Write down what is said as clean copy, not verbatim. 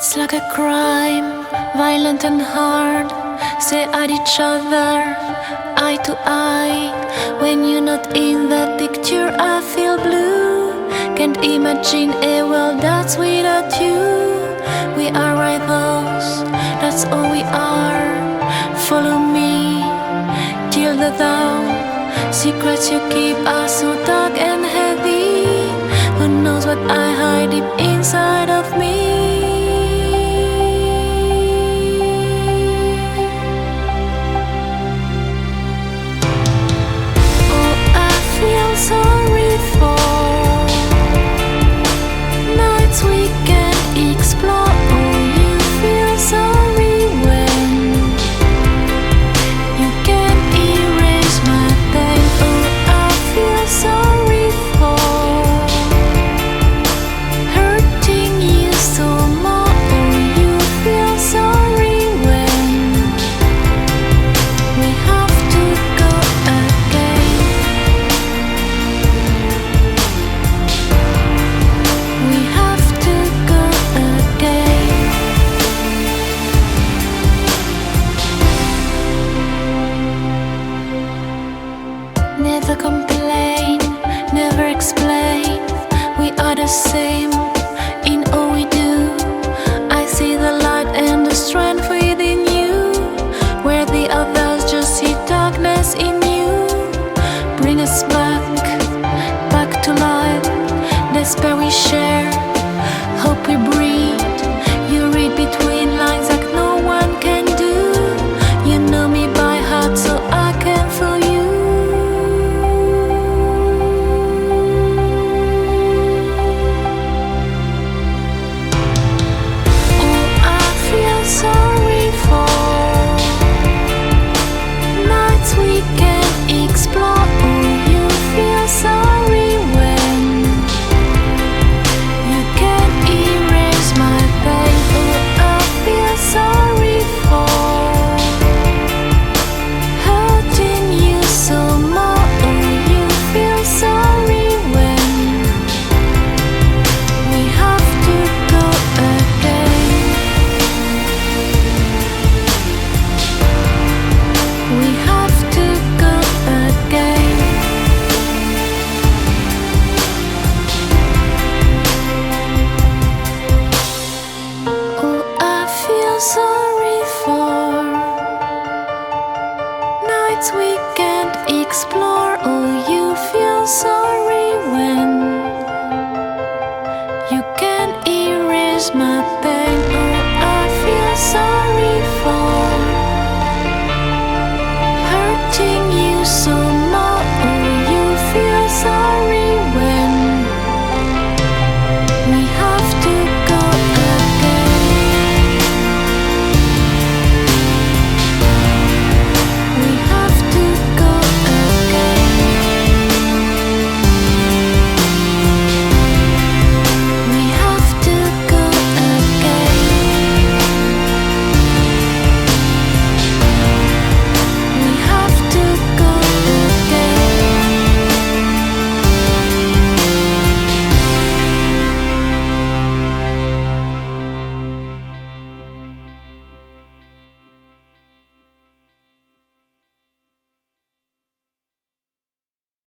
It's like a crime, violent and hard. Stare at each other, eye to eye. When you're not in that picture, I feel blue. Can't imagine a world that's without you. We are rivals, that's all we are. Follow me till the dawn. Secrets you keep are so dark and heavy. Who knows what I hide deep inside of me? Sorry for nights we can't explore. Oh, you feel sorry when you can't erase my pain. Oh, I feel sorry for hurting you so much. Oh, you feel sorry when we have to go again. Never complain, never explain. We are the same.